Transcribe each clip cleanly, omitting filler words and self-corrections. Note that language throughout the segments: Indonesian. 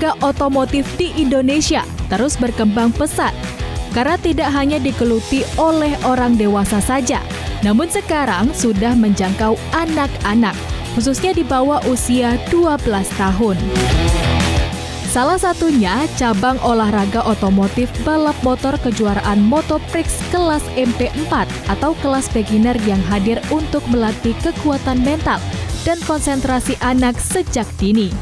olahraga otomotif di Indonesia terus berkembang pesat karena tidak hanya digeluti oleh orang dewasa saja, namun sekarang sudah menjangkau anak-anak, khususnya di bawah usia 12 tahun. Salah satunya cabang olahraga otomotif balap motor kejuaraan Motoprix kelas MP4 atau kelas beginner yang hadir untuk melatih kekuatan mental dan konsentrasi anak sejak dini.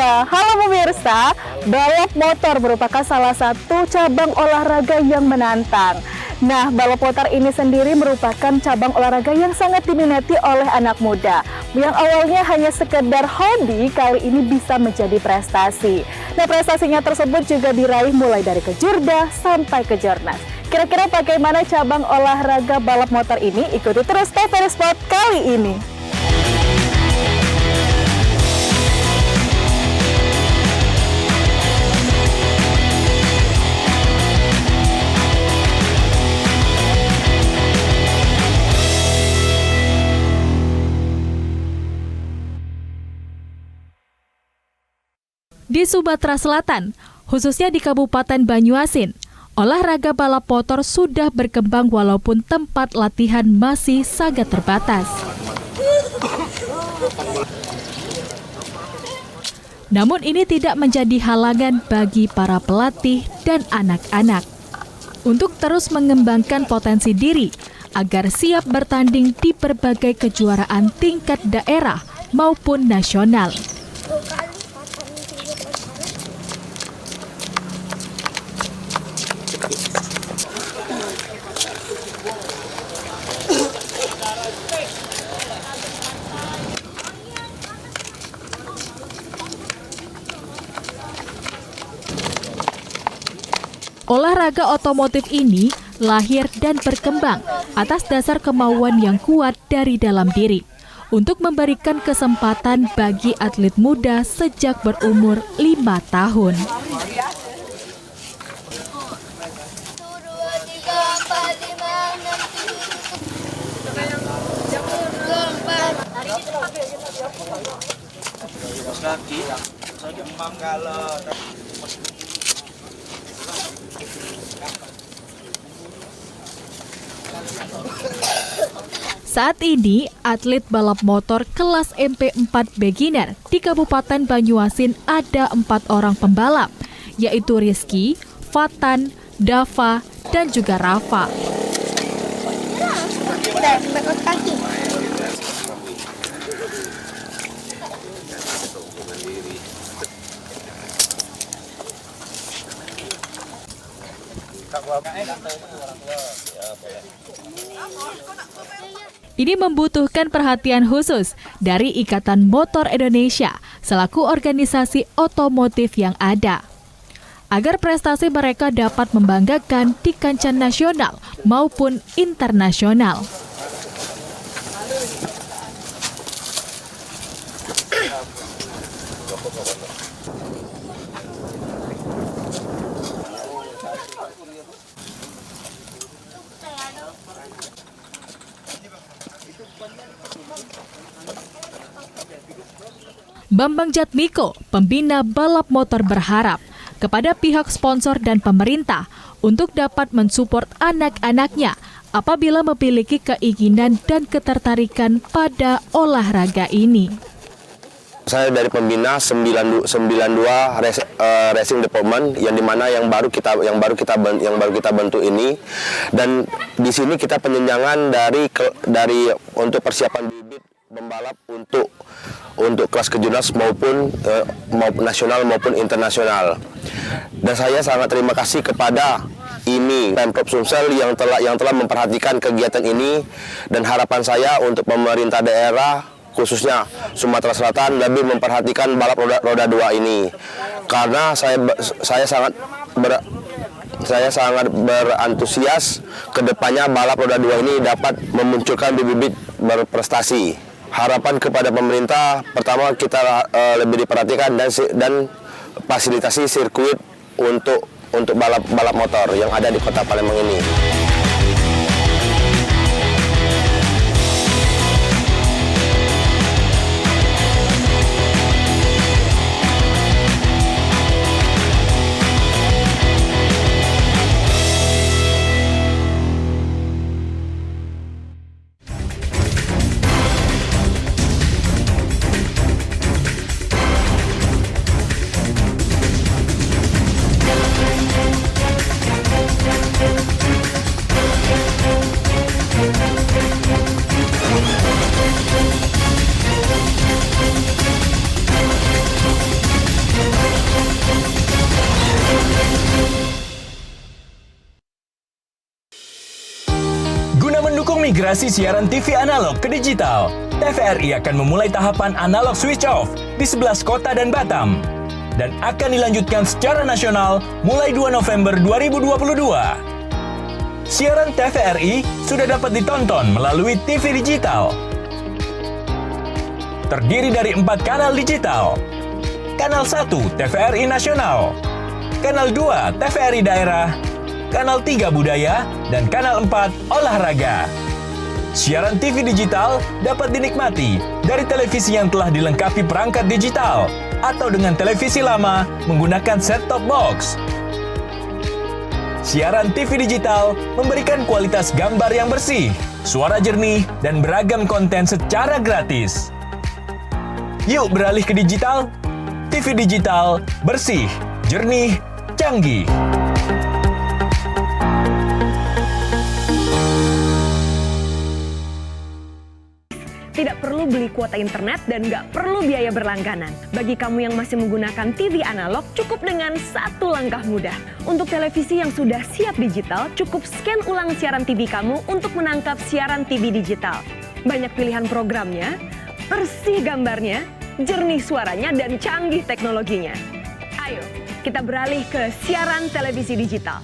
Halo pemirsa, balap motor merupakan salah satu cabang olahraga yang menantang. Nah, balap motor ini sendiri merupakan cabang olahraga yang sangat diminati oleh anak muda. Yang awalnya hanya sekedar hobi, kali ini bisa menjadi prestasi. Nah, prestasinya tersebut juga diraih mulai dari kejurda sampai kejurnas. Kira-kira bagaimana cabang olahraga balap motor ini? Ikuti terus TVRI Sport kali ini. Di Sumatera Selatan, khususnya di Kabupaten Banyuasin, olahraga balap motor sudah berkembang walaupun tempat latihan masih sangat terbatas. Namun ini tidak menjadi halangan bagi para pelatih dan anak-anak untuk terus mengembangkan potensi diri agar siap bertanding di berbagai kejuaraan tingkat daerah maupun nasional. Olahraga otomotif ini lahir dan berkembang atas dasar kemauan yang kuat dari dalam diri untuk memberikan kesempatan bagi atlet muda sejak berumur 5 tahun. Saat ini, atlet balap motor kelas MP4 beginner di Kabupaten Banyuasin ada 4 orang pembalap, yaitu Rizky, Fatan, Dava, dan juga Rafa. Ini membutuhkan perhatian khusus dari Ikatan Motor Indonesia selaku organisasi otomotif yang ada, agar prestasi mereka dapat membanggakan di kancah nasional maupun internasional. Bambang Jatmiko, pembina balap motor, berharap kepada pihak sponsor dan pemerintah untuk dapat mensupport anak-anaknya apabila memiliki keinginan dan ketertarikan pada olahraga ini. Saya dari pembina 92 Racing Department yang dimana yang baru kita bentuk ini, dan di sini kita penjenjangan dari untuk persiapan bibit pembalap untuk kelas kejurnas maupun nasional maupun internasional. Dan saya sangat terima kasih kepada ini Pemprov Sumsel yang telah memperhatikan kegiatan ini, dan harapan saya untuk pemerintah daerah khususnya Sumatera Selatan lebih memperhatikan balap roda 2 ini, karena saya sangat berantusias kedepannya balap roda 2 ini dapat memunculkan bibit-bibit berprestasi. Harapan kepada pemerintah, pertama kita lebih diperhatikan dan fasilitasi sirkuit untuk balap motor yang ada di Kota Palembang ini. Guna mendukung migrasi siaran TV analog ke digital, TVRI akan memulai tahapan analog switch off di 11 kota dan Batam, dan akan dilanjutkan secara nasional mulai 2 November 2022. Siaran TVRI sudah dapat ditonton melalui TV digital. Terdiri dari 4 kanal digital. Kanal 1 TVRI Nasional, Kanal 2 TVRI Daerah, Kanal 3 Budaya, dan Kanal 4 Olahraga. Siaran TV digital dapat dinikmati dari televisi yang telah dilengkapi perangkat digital atau dengan televisi lama menggunakan set-top box. Siaran TV digital memberikan kualitas gambar yang bersih, suara jernih, dan beragam konten secara gratis. Yuk beralih ke digital. TV digital bersih, jernih, canggih. Tidak perlu beli kuota internet dan nggak perlu biaya berlangganan. Bagi kamu yang masih menggunakan TV analog, cukup dengan satu langkah mudah. Untuk televisi yang sudah siap digital, cukup scan ulang siaran TV kamu untuk menangkap siaran TV digital. Banyak pilihan programnya, bersih gambarnya, jernih suaranya, dan canggih teknologinya. Ayo, kita beralih ke siaran televisi digital.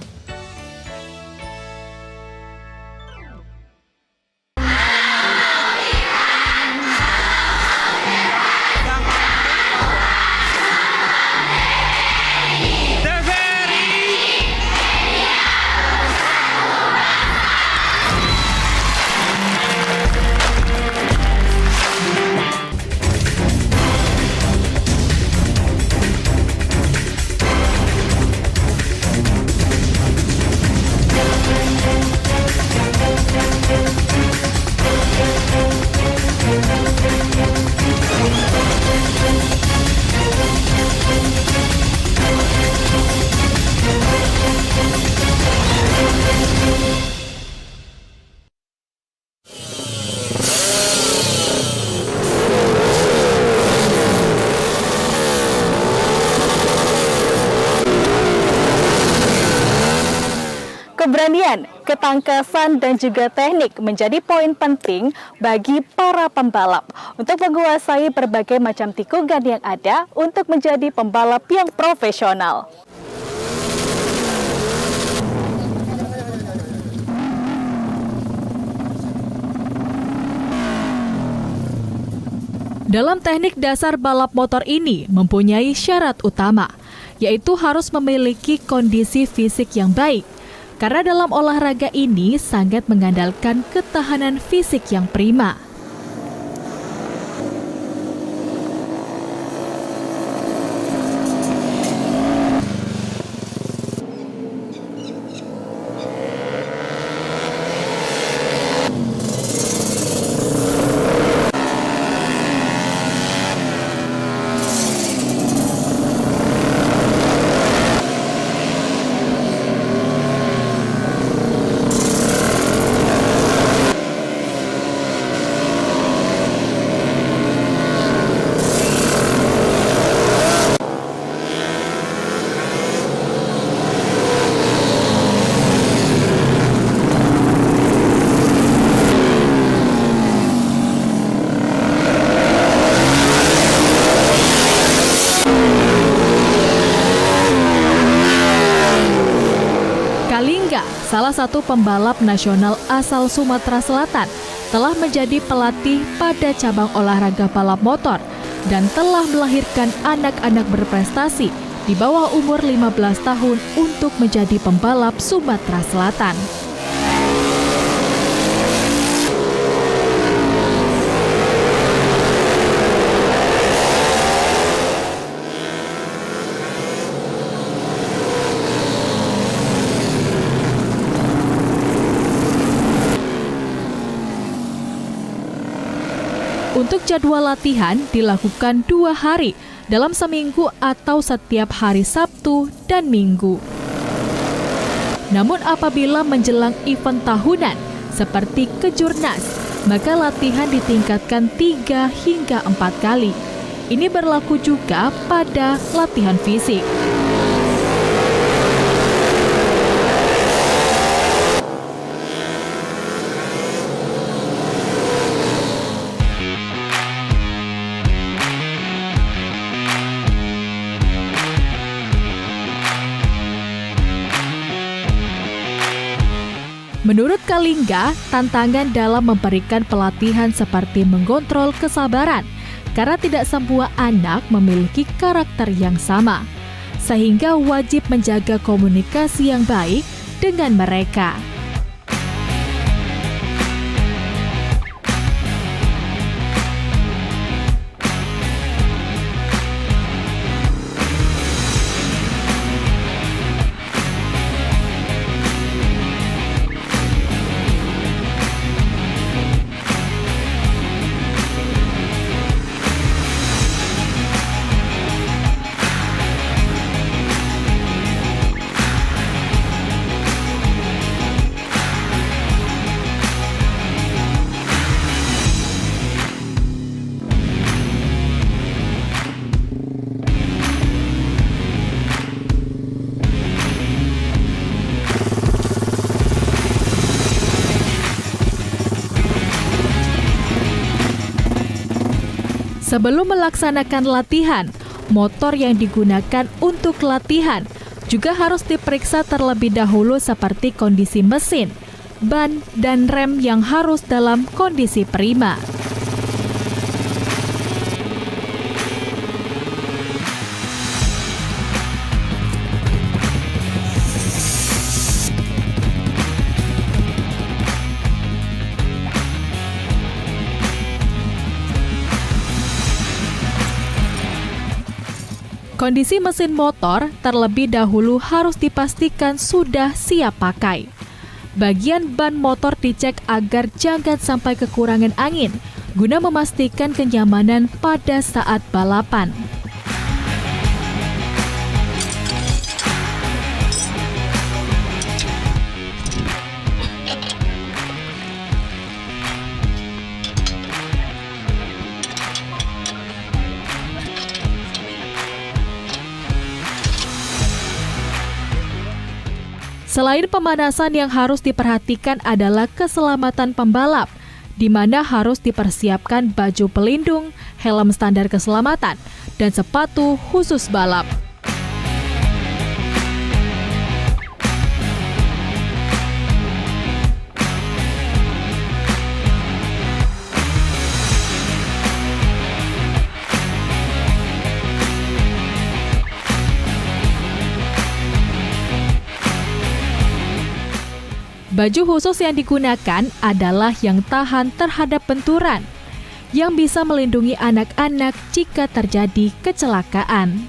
Keberanian, ketangkasan, dan juga teknik menjadi poin penting bagi para pembalap untuk menguasai berbagai macam tikungan yang ada untuk menjadi pembalap yang profesional. Dalam teknik dasar balap motor ini mempunyai syarat utama, yaitu harus memiliki kondisi fisik yang baik. Karena dalam olahraga ini sangat mengandalkan ketahanan fisik yang prima. salah satu pembalap nasional asal Sumatera Selatan, telah menjadi pelatih pada cabang olahraga balap motor dan telah melahirkan anak-anak berprestasi di bawah umur 15 tahun untuk menjadi pembalap Sumatera Selatan. Untuk jadwal latihan dilakukan 2 hari dalam seminggu atau setiap hari Sabtu dan Minggu. Namun apabila menjelang event tahunan seperti Kejurnas, maka latihan ditingkatkan 3 hingga 4 kali. Ini berlaku juga pada latihan fisik. Menurut Kalingga, tantangan dalam memberikan pelatihan seperti mengkontrol kesabaran, karena tidak semua anak memiliki karakter yang sama, sehingga wajib menjaga komunikasi yang baik dengan mereka. Sebelum melaksanakan latihan, motor yang digunakan untuk latihan juga harus diperiksa terlebih dahulu seperti kondisi mesin, ban, dan rem yang harus dalam kondisi prima. Kondisi mesin motor terlebih dahulu harus dipastikan sudah siap pakai. Bagian ban motor dicek agar jangan sampai kekurangan angin, guna memastikan kenyamanan pada saat balapan. Selain pemanasan yang harus diperhatikan adalah keselamatan pembalap, di mana harus dipersiapkan baju pelindung, helm standar keselamatan, dan sepatu khusus balap. Baju khusus yang digunakan adalah yang tahan terhadap benturan, yang bisa melindungi anak-anak jika terjadi kecelakaan.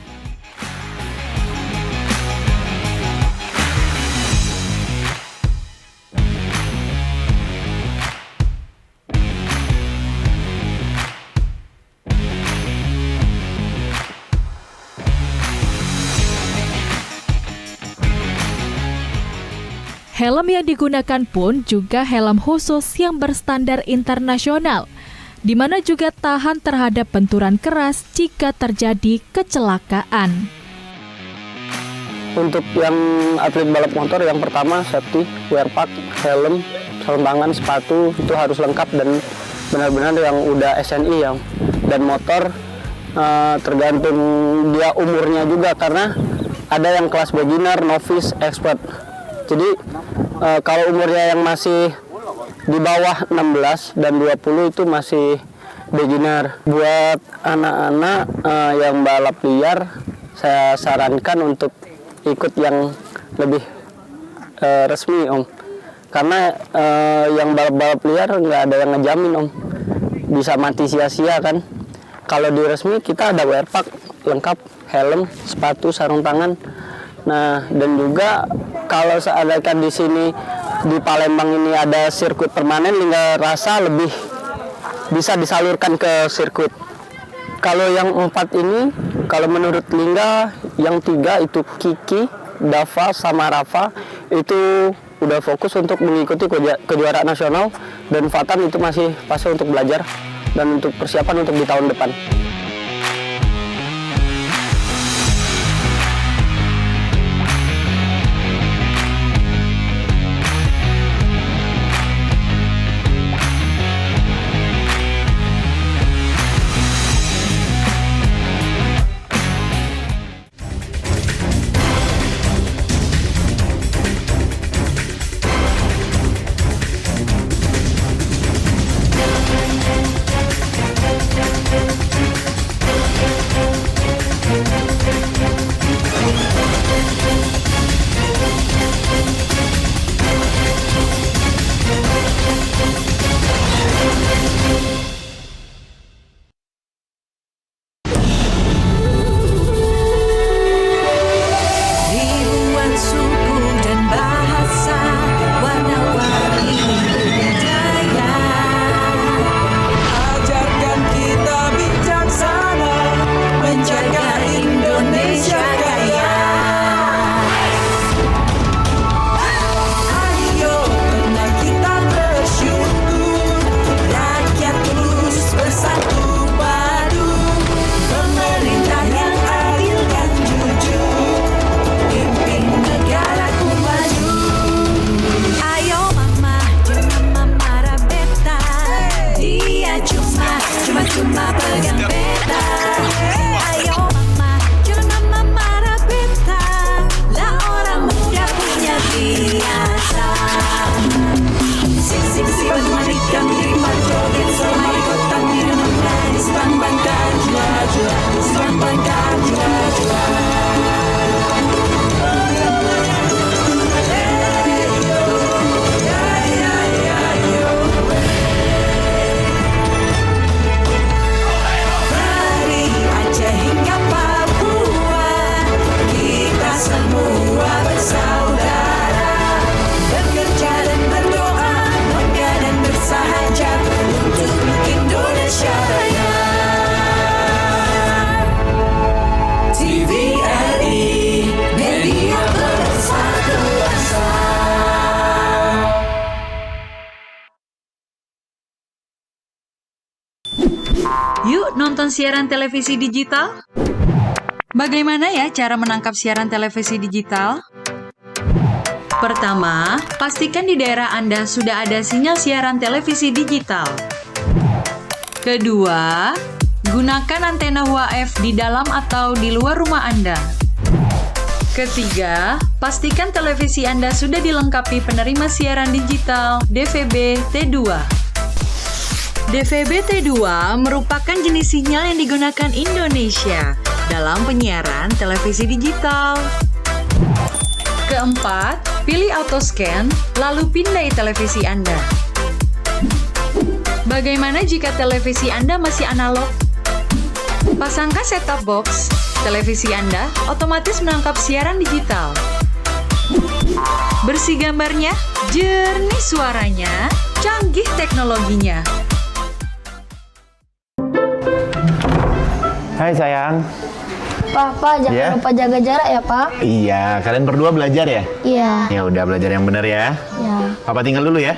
Helm yang digunakan pun juga helm khusus yang berstandar internasional, di mana juga tahan terhadap benturan keras jika terjadi kecelakaan. Untuk yang atlet balap motor, yang pertama safety, wear pack, helm, sarung tangan, sepatu itu harus lengkap dan benar-benar yang udah SNI yang. Dan motor tergantung dia umurnya juga, karena ada yang kelas beginner, novice, expert. Jadi Kalau umurnya yang masih di bawah 16 dan 20 itu masih beginner. Buat anak-anak yang balap liar, saya sarankan untuk ikut yang lebih resmi, Om. Karena yang balap-balap liar nggak ada yang ngejamin, Om. Bisa mati sia-sia kan. Kalau di resmi kita ada wear pack lengkap, helm, sepatu, sarung tangan. Nah, dan juga kalau seandainya di sini di Palembang ini ada sirkuit permanen, Lingga rasa lebih bisa disalurkan ke sirkuit. Kalau yang 4 ini, kalau menurut Lingga, yang 3 itu Kiki, Dava, sama Rafa itu udah fokus untuk mengikuti kejuaraan nasional, dan Fatan itu masih fase untuk belajar dan untuk persiapan untuk di tahun depan. Yuk nonton siaran televisi digital. Bagaimana ya cara menangkap siaran televisi digital? Pertama, pastikan di daerah Anda sudah ada sinyal siaran televisi digital. Kedua, gunakan antena UHF di dalam atau di luar rumah Anda. Ketiga, pastikan televisi Anda sudah dilengkapi penerima siaran digital DVB T2. DVB T2 merupakan jenis sinyal yang digunakan Indonesia dalam penyiaran televisi digital. Keempat, pilih autoscan, lalu pindai televisi Anda. Bagaimana jika televisi Anda masih analog? Pasangkan set-top box, televisi Anda otomatis menangkap siaran digital. Bersih gambarnya, jernih suaranya, canggih teknologinya. Hai sayang. Pak, jangan lupa jaga jarak ya, Pak. Iya, kalian berdua belajar ya? Iya. Ya udah, belajar yang benar ya. Iya. Papa tinggal dulu ya.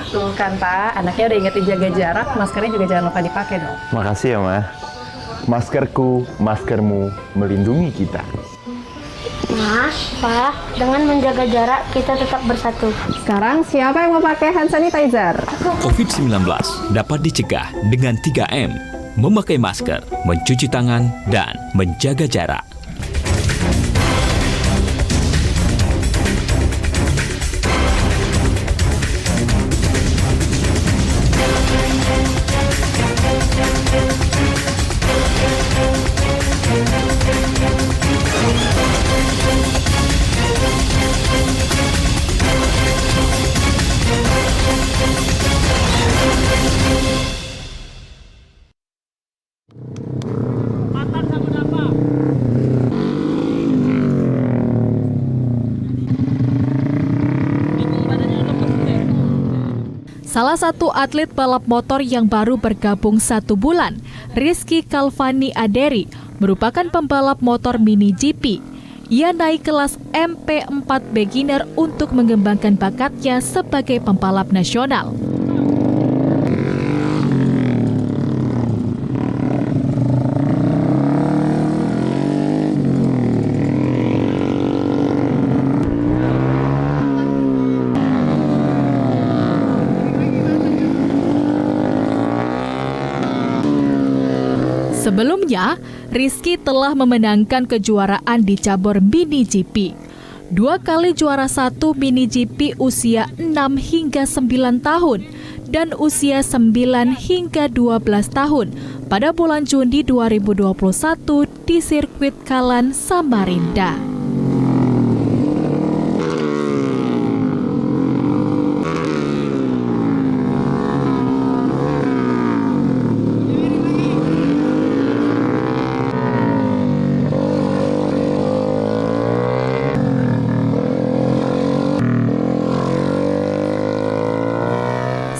Tuh kan Pak, anaknya udah ingetin jaga jarak, maskernya juga jangan lupa dipakai dong. Makasih ya, Ma. Maskerku, maskermu melindungi kita. Mas, Pak, dengan menjaga jarak kita tetap bersatu. Sekarang siapa yang mau pakai hand sanitizer? COVID-19 dapat dicegah dengan 3M. memakai masker, mencuci tangan, dan menjaga jarak. Salah satu atlet balap motor yang baru bergabung 1 bulan, Rizky Kalvani Aderi, merupakan pembalap motor mini GP. Ia naik kelas MP4 beginner untuk mengembangkan bakatnya sebagai pembalap nasional. Sebelumnya, Rizky telah memenangkan kejuaraan di cabur mini GP. 2 kali juara 1 mini GP usia 6 hingga 9 tahun dan usia 9 hingga 12 tahun pada bulan Juni 2021 di sirkuit Kalan, Samarinda.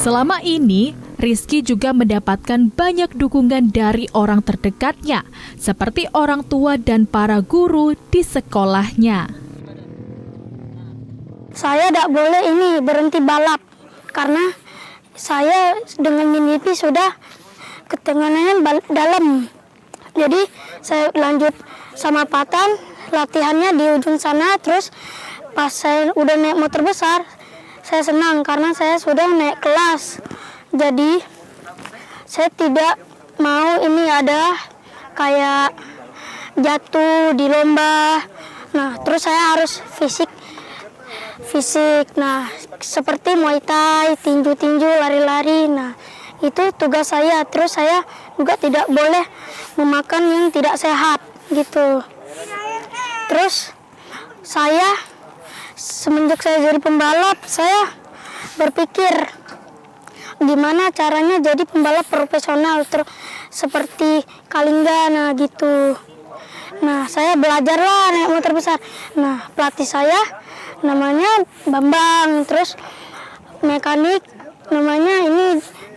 Selama ini, Rizky juga mendapatkan banyak dukungan dari orang terdekatnya, seperti orang tua dan para guru di sekolahnya. Saya tidak boleh berhenti balap karena saya dengan mini GP sudah ketenangan dalam. Jadi saya lanjut sama Patan, latihannya di ujung sana, terus pas saya udah naik motor besar, saya senang karena saya sudah naik kelas. Jadi saya tidak mau ada kayak jatuh di lomba. Nah, terus saya harus fisik. Nah, seperti Muay Thai, tinju-tinju, lari-lari. Nah, itu tugas saya. Terus saya juga tidak boleh memakan yang tidak sehat gitu. Terus saya semenjak saya jadi pembalap, saya berpikir gimana caranya jadi pembalap profesional seperti Kalingga, nah gitu. Nah, saya belajarlah naik motor besar. Nah, pelatih saya namanya Bambang, terus mekanik namanya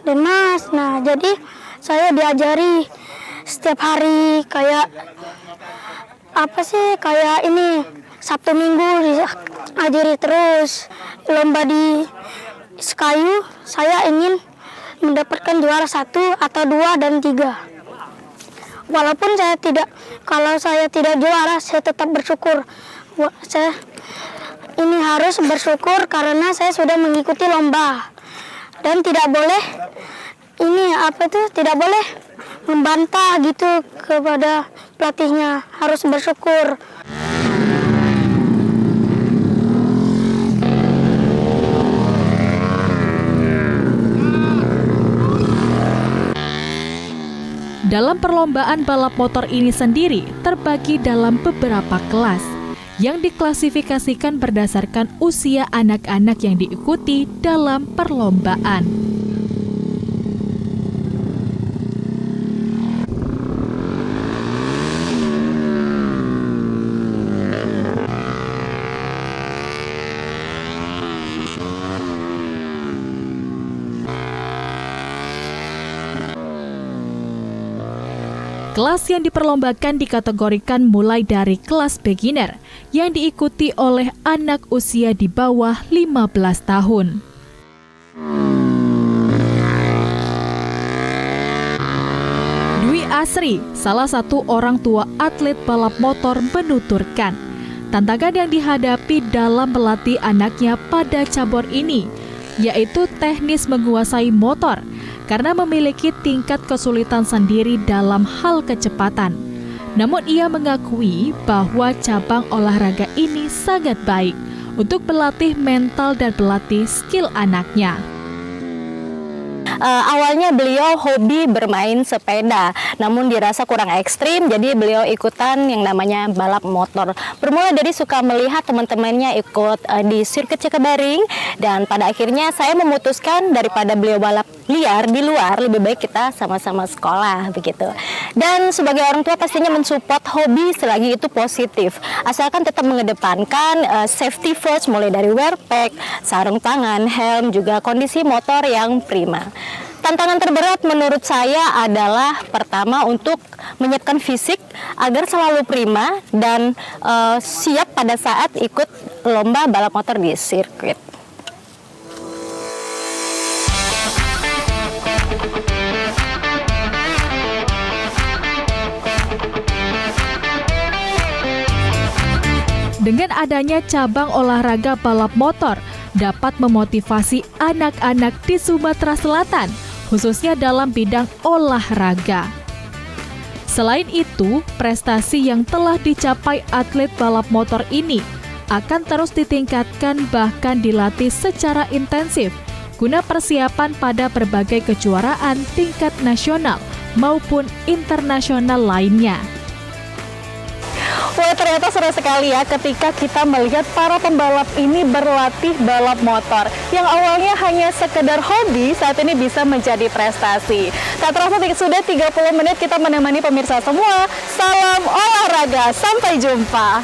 Denmas. Nah, jadi saya diajari setiap hari kayak Sabtu Minggu diajari terus. Lomba di Sekayu saya ingin mendapatkan juara 1 atau 2 dan 3. Walaupun kalau saya tidak juara, saya tetap bersyukur. Saya harus bersyukur karena saya sudah mengikuti lomba. Dan tidak boleh tidak boleh membantah gitu kepada pelatihnya, harus bersyukur. Dalam perlombaan balap motor ini sendiri terbagi dalam beberapa kelas yang diklasifikasikan berdasarkan usia anak-anak yang diikuti dalam perlombaan. Kelas yang diperlombakan dikategorikan mulai dari kelas beginner yang diikuti oleh anak usia di bawah 15 tahun. Dwi Asri, salah satu orang tua atlet balap motor, menuturkan tantangan yang dihadapi dalam melatih anaknya pada cabur ini yaitu teknis menguasai motor karena memiliki tingkat kesulitan sendiri dalam hal kecepatan. Namun ia mengakui bahwa cabang olahraga ini sangat baik untuk berlatih mental dan berlatih skill anaknya. Awalnya beliau hobi bermain sepeda, namun dirasa kurang ekstrim, jadi beliau ikutan yang namanya balap motor. Bermula dari suka melihat teman-temannya ikut di sirkuit Cakabaring, dan pada akhirnya saya memutuskan daripada beliau balap liar di luar, lebih baik kita sama-sama sekolah begitu. Dan sebagai orang tua pastinya mensupport hobi selagi itu positif, asalkan tetap mengedepankan safety first, mulai dari wear pack, sarung tangan, helm, juga kondisi motor yang prima. Tantangan terberat menurut saya adalah pertama untuk menyiapkan fisik agar selalu prima dan siap pada saat ikut lomba balap motor di sirkuit. Dengan adanya cabang olahraga balap motor, dapat memotivasi anak-anak di Sumatera Selatan, khususnya dalam bidang olahraga. Selain itu, prestasi yang telah dicapai atlet balap motor ini akan terus ditingkatkan bahkan dilatih secara intensif guna persiapan pada berbagai kejuaraan tingkat nasional maupun internasional lainnya. Wah, ternyata seru sekali ya ketika kita melihat para pembalap ini berlatih balap motor yang awalnya hanya sekedar hobi, saat ini bisa menjadi prestasi. Tak terasa sudah 30 menit kita menemani pemirsa semua. Salam olahraga, sampai jumpa.